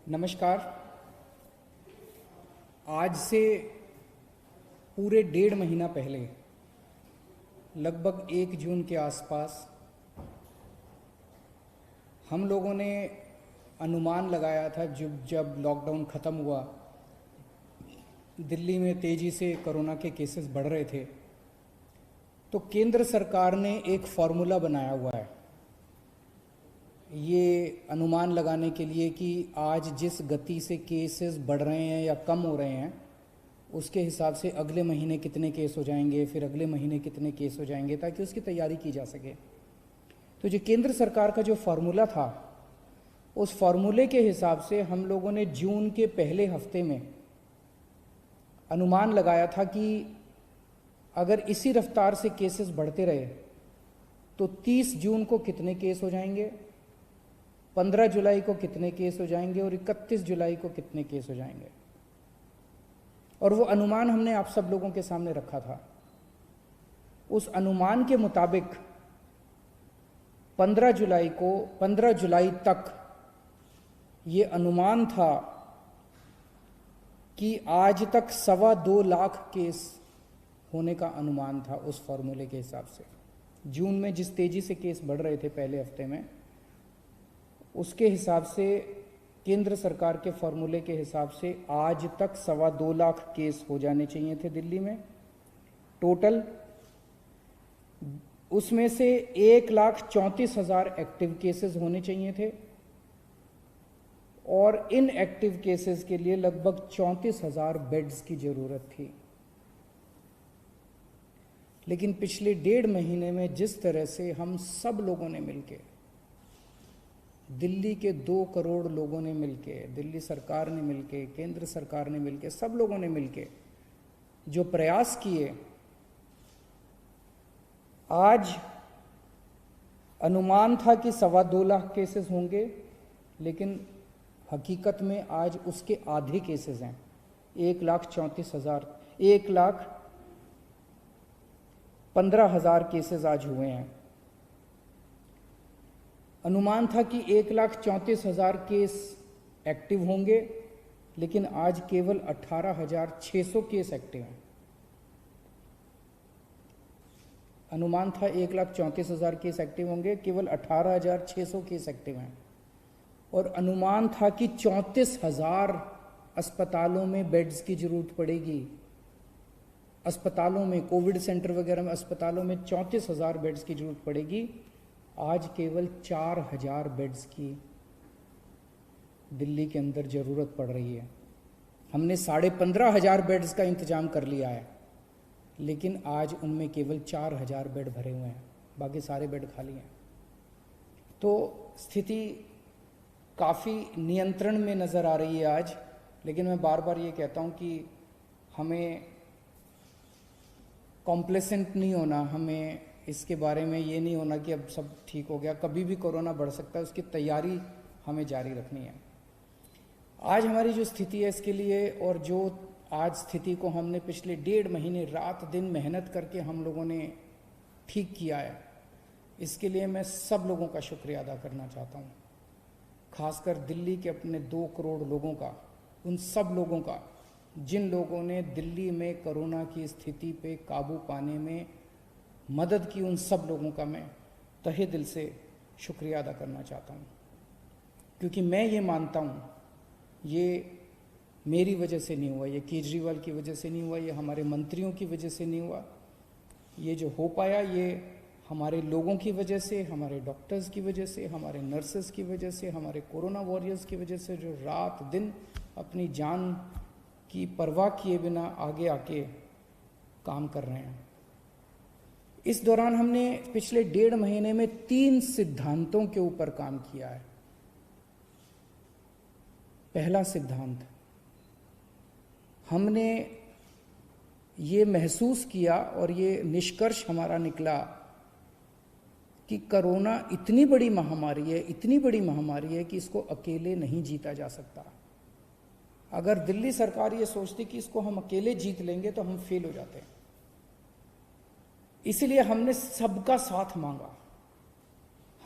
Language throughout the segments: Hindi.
नमस्कार। आज से पूरे 1.5 महीना पहले लगभग 1 जून के आसपास हम लोगों ने अनुमान लगाया था जब लॉकडाउन ख़त्म हुआ, दिल्ली में तेज़ी से कोरोना के केसेस बढ़ रहे थे, तो केंद्र सरकार ने एक फार्मूला बनाया हुआ है ये अनुमान लगाने के लिए कि आज जिस गति से केसेस बढ़ रहे हैं या कम हो रहे हैं उसके हिसाब से अगले महीने कितने केस हो जाएंगे, फिर अगले महीने कितने केस हो जाएंगे, ताकि उसकी तैयारी की जा सके। तो जो केंद्र सरकार का जो फार्मूला था, उस फार्मूले के हिसाब से हम लोगों ने जून के पहले हफ्ते में अनुमान लगाया था कि अगर इसी रफ्तार से केसेस बढ़ते रहे तो 30 जून को कितने केस हो जाएंगे, 15 जुलाई को कितने केस हो जाएंगे और 31 जुलाई को कितने केस हो जाएंगे। और वो अनुमान हमने आप सब लोगों के सामने रखा था। उस अनुमान के मुताबिक 15 जुलाई तक ये अनुमान था कि आज तक 2.25 लाख केस होने का अनुमान था। उस फॉर्मूले के हिसाब से जून में जिस तेजी से केस बढ़ रहे थे पहले हफ्ते में, उसके हिसाब से केंद्र सरकार के फॉर्मूले के हिसाब से आज तक 2.25 लाख केस हो जाने चाहिए थे दिल्ली में टोटल। उसमें से 1,34,000 एक्टिव केसेस होने चाहिए थे और इन एक्टिव केसेस के लिए लगभग 34,000 बेड्स की जरूरत थी। लेकिन पिछले 1.5 महीने में जिस तरह से हम सब लोगों ने मिलकर, दिल्ली के 2 करोड़ लोगों ने मिलके, दिल्ली सरकार ने मिलके, केंद्र सरकार ने मिलके, सब लोगों ने मिलके जो प्रयास किए, आज अनुमान था कि 2.25 लाख केसेस होंगे, लेकिन हकीकत में आज उसके आधे केसेस हैं। 1,15,000 केसेस आज हुए हैं। अनुमान था कि 1,34,000 केस एक्टिव होंगे, लेकिन आज केवल 18,600 केस एक्टिव हैं। अनुमान था 1,34,000 केस एक्टिव होंगे, केवल 18,600 केस एक्टिव हैं। और अनुमान था कि 34,000 अस्पतालों में बेड्स की जरूरत पड़ेगी। अस्पतालों में, कोविड सेंटर वगैरह में, अस्पतालों में 34,000 बेड्स की जरूरत पड़ेगी। आज केवल 4,000 बेड्स की दिल्ली के अंदर ज़रूरत पड़ रही है। हमने 15,500 बेड्स का इंतज़ाम कर लिया है, लेकिन आज उनमें केवल 4,000 बेड भरे हुए हैं, बाकी सारे बेड खाली हैं। तो स्थिति काफ़ी नियंत्रण में नज़र आ रही है आज। लेकिन मैं बार बार ये कहता हूँ कि हमें कॉम्प्लेसेंट नहीं होना, हमें इसके बारे में ये नहीं होना कि अब सब ठीक हो गया। कभी भी कोरोना बढ़ सकता है, उसकी तैयारी हमें जारी रखनी है। आज हमारी जो स्थिति है इसके लिए, और जो आज स्थिति को हमने पिछले 1.5 महीने रात दिन मेहनत करके हम लोगों ने ठीक किया है, इसके लिए मैं सब लोगों का शुक्रिया अदा करना चाहता हूँ। खासकर दिल्ली के अपने 2 करोड़ लोगों का, उन सब लोगों का जिन लोगों ने दिल्ली में कोरोना की स्थिति पे काबू पाने में मदद की, उन सब लोगों का मैं तहे दिल से शुक्रिया अदा करना चाहता हूँ। क्योंकि मैं ये मानता हूँ, ये मेरी वजह से नहीं हुआ, ये केजरीवाल की वजह से नहीं हुआ, ये हमारे मंत्रियों की वजह से नहीं हुआ। ये जो हो पाया, ये हमारे लोगों की वजह से, हमारे डॉक्टर्स की वजह से, हमारे नर्सेस की वजह से, हमारे कोरोना वॉरियर्स की वजह से, जो रात दिन अपनी जान की परवाह किए बिना आगे आके काम कर रहे हैं। इस दौरान हमने पिछले 1.5 महीने में 3 सिद्धांतों के ऊपर काम किया है। पहला सिद्धांत, हमने ये महसूस किया और ये निष्कर्ष हमारा निकला कि कोरोना इतनी बड़ी महामारी है, इतनी बड़ी महामारी है कि इसको अकेले नहीं जीता जा सकता। अगर दिल्ली सरकार ये सोचती कि इसको हम अकेले जीत लेंगे तो हम फेल हो जाते हैं। इसलिए हमने सबका साथ मांगा।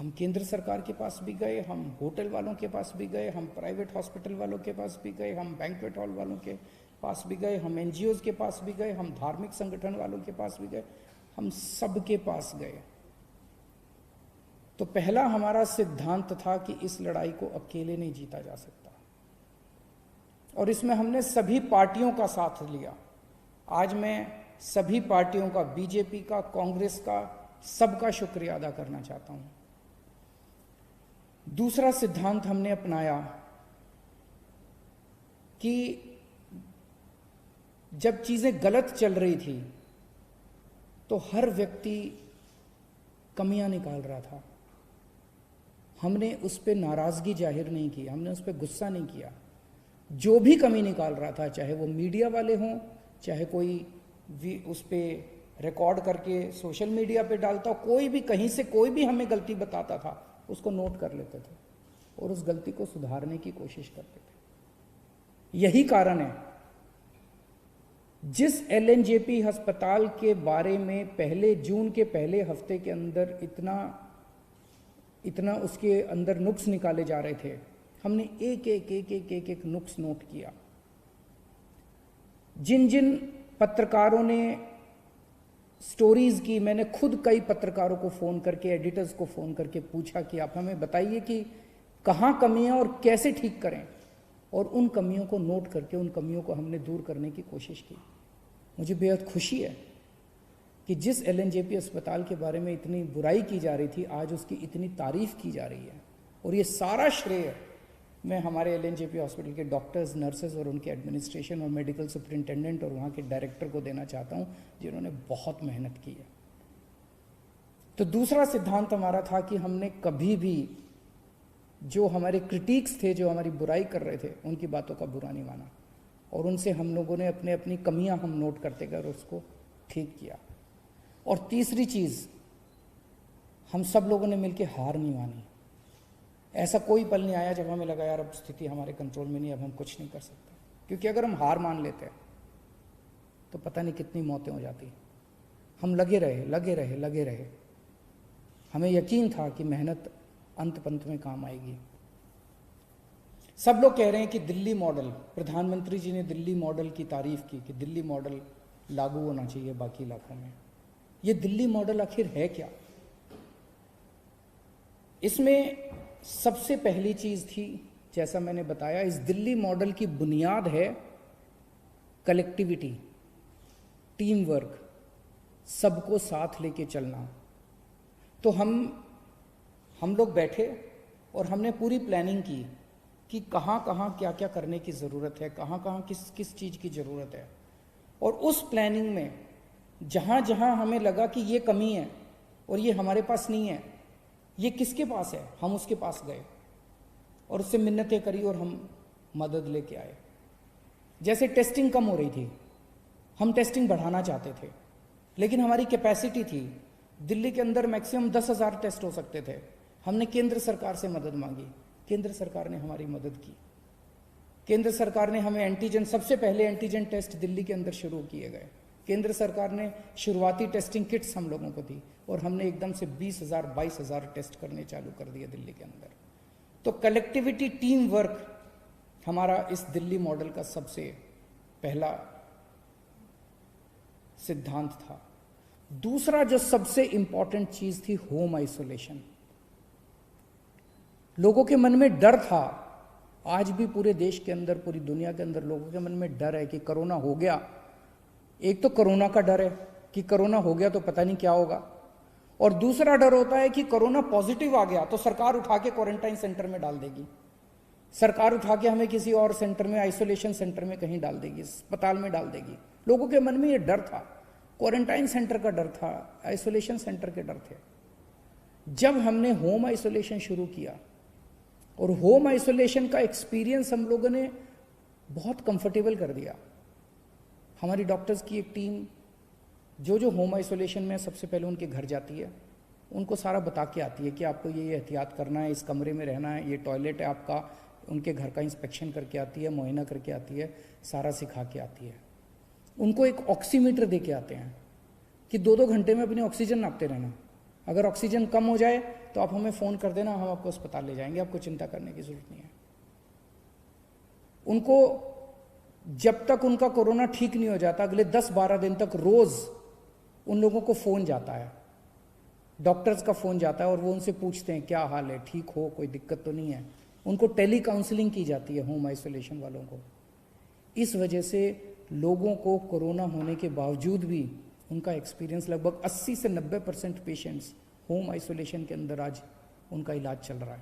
हम केंद्र सरकार के पास भी गए, हम होटल वालों के पास भी गए, हम प्राइवेट हॉस्पिटल वालों के पास भी गए, हम बैंक्वेट हॉल वालों के पास भी गए, हम एनजीओज के पास भी गए, हम धार्मिक संगठन वालों के पास भी गए, हम सबके पास गए। तो पहला हमारा सिद्धांत था कि इस लड़ाई को अकेले नहीं जीता जा सकता, और इसमें हमने सभी पार्टियों का साथ लिया। आज मैं सभी पार्टियों का, बीजेपी का, कांग्रेस का, सबका शुक्रिया अदा करना चाहता हूं। दूसरा सिद्धांत हमने अपनाया कि जब चीजें गलत चल रही थी तो हर व्यक्ति कमियां निकाल रहा था। हमने उस पर नाराजगी जाहिर नहीं की, हमने उस पर गुस्सा नहीं किया। जो भी कमी निकाल रहा था, चाहे वो मीडिया वाले हों, चाहे कोई उस पर रिकॉर्ड करके सोशल मीडिया पे डालता, कोई भी कहीं से कोई भी हमें गलती बताता था, उसको नोट कर लेते थे और उस गलती को सुधारने की कोशिश करते थे। यही कारण है जिस एलएनजेपी अस्पताल के बारे में पहले जून के पहले हफ्ते के अंदर इतना उसके अंदर नुक्स निकाले जा रहे थे, हमने एक नुक्स नोट किया। जिन जिन पत्रकारों ने स्टोरीज की, मैंने खुद कई पत्रकारों को फोन करके, एडिटर्स को फोन करके पूछा कि आप हमें बताइए कि कहां कमियां और कैसे ठीक करें, और उन कमियों को नोट करके उन कमियों को हमने दूर करने की कोशिश की। मुझे बेहद खुशी है कि जिस एलएनजेपी अस्पताल के बारे में इतनी बुराई की जा रही थी, आज उसकी इतनी तारीफ की जा रही है, और ये सारा श्रेय मैं हमारे एलएनजेपी हॉस्पिटल के डॉक्टर्स, नर्सेज और उनके एडमिनिस्ट्रेशन और मेडिकल सुपरिंटेंडेंट और वहाँ के डायरेक्टर को देना चाहता हूँ, जिन्होंने बहुत मेहनत की है। तो दूसरा सिद्धांत हमारा था कि हमने कभी भी जो हमारे क्रिटिक्स थे, जो हमारी बुराई कर रहे थे, उनकी बातों का बुरा नहीं माना, और उनसे हम लोगों ने अपनी कमियां हम नोट करते गए और उसको ठीक किया। और तीसरी चीज, हम सब लोगों ने मिलकर हार नहीं मानी। ऐसा कोई पल नहीं आया जब हमें लगा यार अब स्थिति हमारे कंट्रोल में नहीं, अब हम कुछ नहीं कर सकते, क्योंकि अगर हम हार मान लेते तो पता नहीं कितनी मौतें हो जाती। हम लगे रहे। हमें यकीन था कि मेहनत अंत पंत में काम आएगी। सब लोग कह रहे हैं कि दिल्ली मॉडल, प्रधानमंत्री जी ने दिल्ली मॉडल की तारीफ की कि दिल्ली मॉडल लागू होना चाहिए बाकी इलाकों में। ये दिल्ली मॉडल आखिर है क्या? इसमें सबसे पहली चीज थी, जैसा मैंने बताया, इस दिल्ली मॉडल की बुनियाद है कलेक्टिविटी, टीम वर्क, सबको साथ लेके चलना। तो हम लोग बैठे और हमने पूरी प्लानिंग की कि कहाँ कहाँ क्या क्या करने की ज़रूरत है, कहाँ कहाँ किस चीज़ की ज़रूरत है। और उस प्लानिंग में जहाँ जहाँ हमें लगा कि ये कमी है और ये हमारे पास नहीं है, ये किसके पास है, हम उसके पास गए और उससे मिन्नतें करी और हम मदद लेके आए। जैसे टेस्टिंग कम हो रही थी, हम टेस्टिंग बढ़ाना चाहते थे, लेकिन हमारी कैपेसिटी थी, दिल्ली के अंदर मैक्सिमम 10,000 टेस्ट हो सकते थे। हमने केंद्र सरकार से मदद मांगी, केंद्र सरकार ने हमारी मदद की। केंद्र सरकार ने हमें एंटीजन, सबसे पहले एंटीजन टेस्ट दिल्ली के अंदर शुरू किए गए। केंद्र सरकार ने शुरुआती टेस्टिंग किट्स हम लोगों को दी और हमने एकदम से 20,000 22,000 टेस्ट करने चालू कर दिए दिल्ली के अंदर। तो कलेक्टिविटी, टीम वर्क हमारा इस दिल्ली मॉडल का सबसे पहला सिद्धांत था। दूसरा जो सबसे इंपॉर्टेंट चीज थी, होम आइसोलेशन। लोगों के मन में डर था, आज भी पूरे देश के अंदर, पूरी दुनिया के अंदर लोगों के मन में डर है कि कोरोना हो गया। एक तो कोरोना का डर है कि कोरोना हो गया तो पता नहीं क्या होगा, और दूसरा डर होता है कि कोरोना पॉजिटिव आ गया तो सरकार उठा के क्वारंटाइन सेंटर में डाल देगी, सरकार उठा के हमें किसी और सेंटर में, आइसोलेशन सेंटर में कहीं डाल देगी, अस्पताल में डाल देगी। लोगों के मन में ये डर था, क्वारंटाइन सेंटर का डर था, आइसोलेशन सेंटर के डर थे। जब हमने होम आइसोलेशन शुरू किया और होम आइसोलेशन का एक्सपीरियंस हम लोगों ने बहुत कंफर्टेबल कर दिया। हमारी डॉक्टर्स की एक टीम जो होम आइसोलेशन में सबसे पहले उनके घर जाती है, उनको सारा बता के आती है कि आपको ये एहतियात करना है, इस कमरे में रहना है, ये टॉयलेट है आपका, उनके घर का इंस्पेक्शन करके आती है, मुआयना करके आती है, सारा सिखा के आती है। उनको एक ऑक्सीमीटर दे के आते हैं कि 2-2 घंटे में अपनी ऑक्सीजन नापते रहना, अगर ऑक्सीजन कम हो जाए तो आप हमें फ़ोन कर देना, हम आपको अस्पताल ले जाएंगे, आपको चिंता करने की ज़रूरत नहीं है। उनको जब तक उनका कोरोना ठीक नहीं हो जाता, अगले 10-12 दिन तक रोज़ उन लोगों को फ़ोन जाता है, डॉक्टर्स का फ़ोन जाता है और वो उनसे पूछते हैं क्या हाल है, ठीक हो, कोई दिक्कत तो नहीं है। उनको टेली काउंसलिंग की जाती है होम आइसोलेशन वालों को। इस वजह से लोगों को कोरोना होने के बावजूद भी उनका एक्सपीरियंस, लगभग 80 से 90% पेशेंट्स होम आइसोलेशन के अंदर आज उनका इलाज चल रहा है।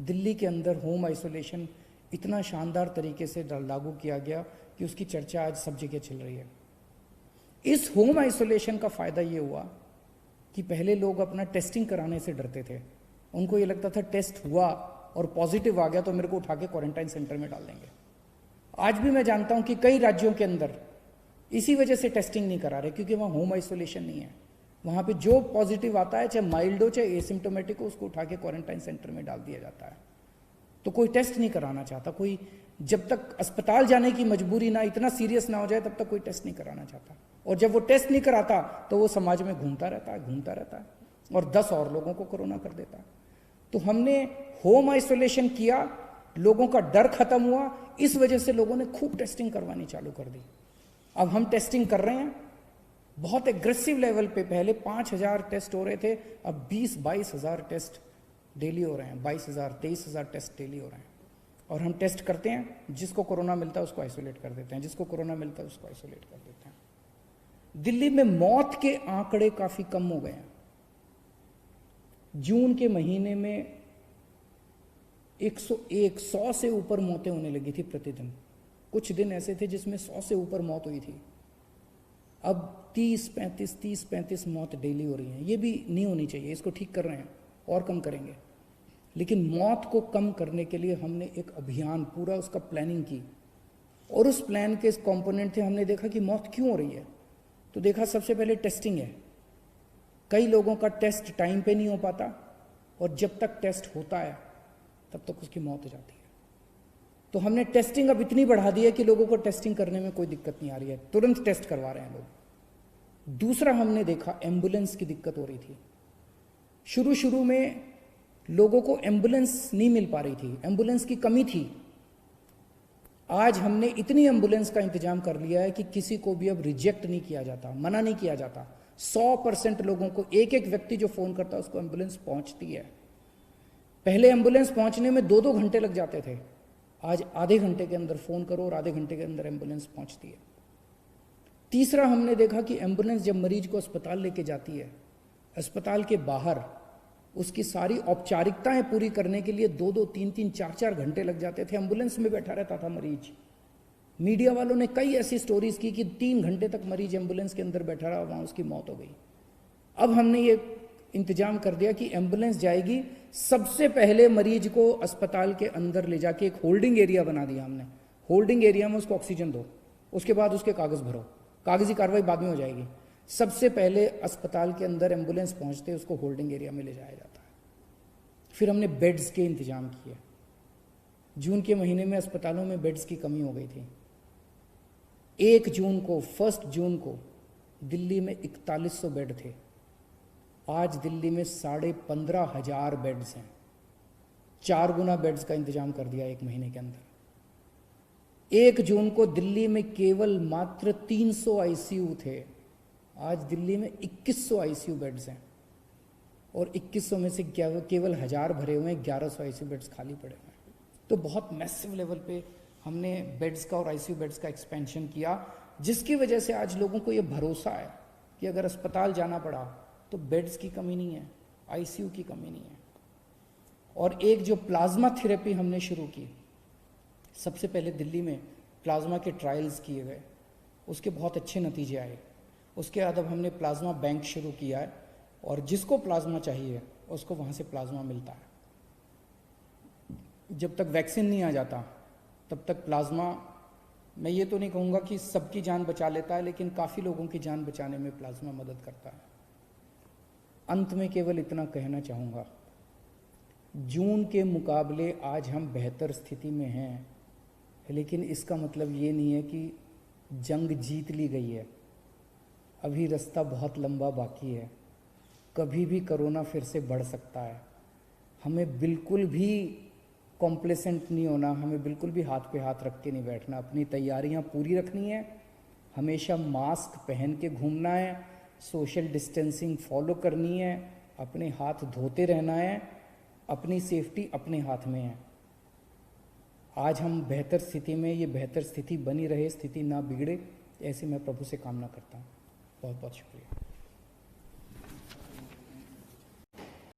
दिल्ली के अंदर होम आइसोलेशन इतना शानदार तरीके से लागू किया गया कि उसकी चर्चा आज सब जगह चल रही है। इस होम आइसोलेशन का फ़ायदा ये हुआ कि पहले लोग अपना टेस्टिंग कराने से डरते थे। उनको ये लगता था टेस्ट हुआ और पॉजिटिव आ गया तो मेरे को उठा के क्वारंटाइन सेंटर में डाल देंगे। आज भी मैं जानता हूं कि कई राज्यों के अंदर इसी वजह से टेस्टिंग नहीं करा रहे, क्योंकि वहाँ होम आइसोलेशन नहीं है। वहाँ पे जो पॉजिटिव आता है, चाहे माइल्ड हो चाहे एसिम्टोमेटिक हो, उसको उठा के क्वारंटाइन सेंटर में डाल दिया जाता है। तो कोई टेस्ट नहीं कराना चाहता, कोई जब तक अस्पताल जाने की मजबूरी ना, इतना सीरियस ना हो जाए, तब तक कोई टेस्ट नहीं कराना चाहता। और जब वो टेस्ट नहीं कराता तो वो समाज में घूमता रहता है और 10 और लोगों को कोरोना कर देता है। तो हमने होम आइसोलेशन किया, लोगों का डर खत्म हुआ, इस वजह से लोगों ने खूब टेस्टिंग करवानी चालू कर दी। अब हम टेस्टिंग कर रहे हैं बहुत एग्रेसिव लेवल पे। पहले 5,000 टेस्ट हो रहे थे, अब 20-22 हज़ार टेस्ट डेली हो रहे हैं। 22,000 23,000 टेस्ट डेली हो रहे हैं। और हम टेस्ट करते हैं, जिसको कोरोना मिलता है उसको आइसोलेट कर देते हैं, जिसको कोरोना मिलता है उसको आइसोलेट कर देते हैं। दिल्ली में मौत के आंकड़े काफी कम हो गए हैं। जून के महीने में 100 से ऊपर मौतें होने लगी थी प्रतिदिन। कुछ दिन ऐसे थे जिसमें 100 से ऊपर मौत हुई थी। अब 30-35 मौत डेली हो रही हैं। ये भी नहीं होनी चाहिए, इसको ठीक कर रहे हैं और कम करेंगे। लेकिन मौत को कम करने के लिए हमने एक अभियान पूरा उसका प्लानिंग की, और उस प्लान के कंपोनेंट थे। हमने देखा कि मौत क्यों हो रही है, तो देखा सबसे पहले टेस्टिंग है। कई लोगों का टेस्ट टाइम पे नहीं हो पाता, और जब तक टेस्ट होता है तब तक उसकी मौत हो जाती है। तो हमने टेस्टिंग अब इतनी बढ़ा दी है कि लोगों को टेस्टिंग करने में कोई दिक्कत नहीं आ रही है, तुरंत टेस्ट करवा रहे हैं लोग। दूसरा हमने देखा एम्बुलेंस की दिक्कत हो रही थी। शुरू में लोगों को एम्बुलेंस नहीं मिल पा रही थी, एम्बुलेंस की कमी थी। आज हमने इतनी एम्बुलेंस का इंतजाम कर लिया है कि किसी को भी अब रिजेक्ट नहीं किया जाता, मना नहीं किया जाता। 100% लोगों को, एक एक व्यक्ति जो फोन करता है उसको एम्बुलेंस पहुंचती है। पहले एम्बुलेंस पहुंचने में 2-2 घंटे लग जाते थे, आज आधे घंटे के अंदर फोन करो और आधे घंटे के अंदर एम्बुलेंस पहुंचती है। तीसरा हमने देखा कि एम्बुलेंस जब मरीज को अस्पताल लेके जाती है, अस्पताल के बाहर उसकी सारी औपचारिकताएं पूरी करने के लिए 2-2, 3-3, 4-4 घंटे लग जाते थे। एम्बुलेंस में बैठा रहता था मरीज। मीडिया वालों ने कई ऐसी स्टोरीज की कि 3 घंटे तक मरीज एम्बुलेंस के अंदर बैठा रहा, वहां उसकी मौत हो गई। अब हमने ये इंतजाम कर दिया कि एम्बुलेंस जाएगी, सबसे पहले मरीज को अस्पताल के अंदर ले जाके एक होल्डिंग एरिया बना दिया हमने। होल्डिंग एरिया में उसको ऑक्सीजन दो, उसके बाद उसके कागज भरो, कागजी कार्रवाई बाद में हो जाएगी। सबसे पहले अस्पताल के अंदर एम्बुलेंस पहुंचते उसको होल्डिंग एरिया में ले जाया जाता है। फिर हमने बेड्स के इंतजाम किए। जून के महीने में अस्पतालों में बेड्स की कमी हो गई थी। 1 जून को दिल्ली में 4100 बेड थे, आज दिल्ली में 15,500 बेड्स हैं। 4 गुना बेड्स का इंतजाम कर दिया 1 महीने के अंदर। 1 जून को दिल्ली में केवल मात्र 300 आईसीयू थे, आज दिल्ली में 2100 आईसीयू बेड्स हैं, और 2100 में से केवल 1000 भरे हुए हैं, 1100 आईसीयू बेड्स खाली पड़े हुए हैं। तो बहुत मैसिव लेवल पे हमने बेड्स का और आईसीयू बेड्स का एक्सपेंशन किया, जिसकी वजह से आज लोगों को ये भरोसा है कि अगर अस्पताल जाना पड़ा तो बेड्स की कमी नहीं है, आईसीयू की कमी नहीं है। और एक जो प्लाज्मा थेरेपी हमने शुरू की, सबसे पहले दिल्ली में प्लाज्मा के ट्रायल्स किए गए, उसके बहुत अच्छे नतीजे आए। उसके बाद अब हमने प्लाज्मा बैंक शुरू किया है, और जिसको प्लाज्मा चाहिए उसको वहाँ से प्लाज्मा मिलता है। जब तक वैक्सीन नहीं आ जाता तब तक प्लाज्मा, मैं ये तो नहीं कहूँगा कि सबकी जान बचा लेता है, लेकिन काफ़ी लोगों की जान बचाने में प्लाज्मा मदद करता है। अंत में केवल इतना कहना चाहूँगा, जून के मुकाबले आज हम बेहतर स्थिति में हैं, लेकिन इसका मतलब ये नहीं है कि जंग जीत ली गई है। अभी रास्ता बहुत लंबा बाकी है। कभी भी कोरोना फिर से बढ़ सकता है। हमें बिल्कुल भी कॉम्प्लेसेंट नहीं होना, हमें बिल्कुल भी हाथ पे हाथ रख के नहीं बैठना, अपनी तैयारियां पूरी रखनी है, हमेशा मास्क पहन के घूमना है, सोशल डिस्टेंसिंग फॉलो करनी है, अपने हाथ धोते रहना है, अपनी सेफ्टी अपने हाथ में है। आज हम बेहतर स्थिति में, ये बेहतर स्थिति बनी रहे, स्थिति ना बिगड़े, ऐसी मैं प्रभु से कामना करता हूँ। बहुत बहुत शुक्रिया।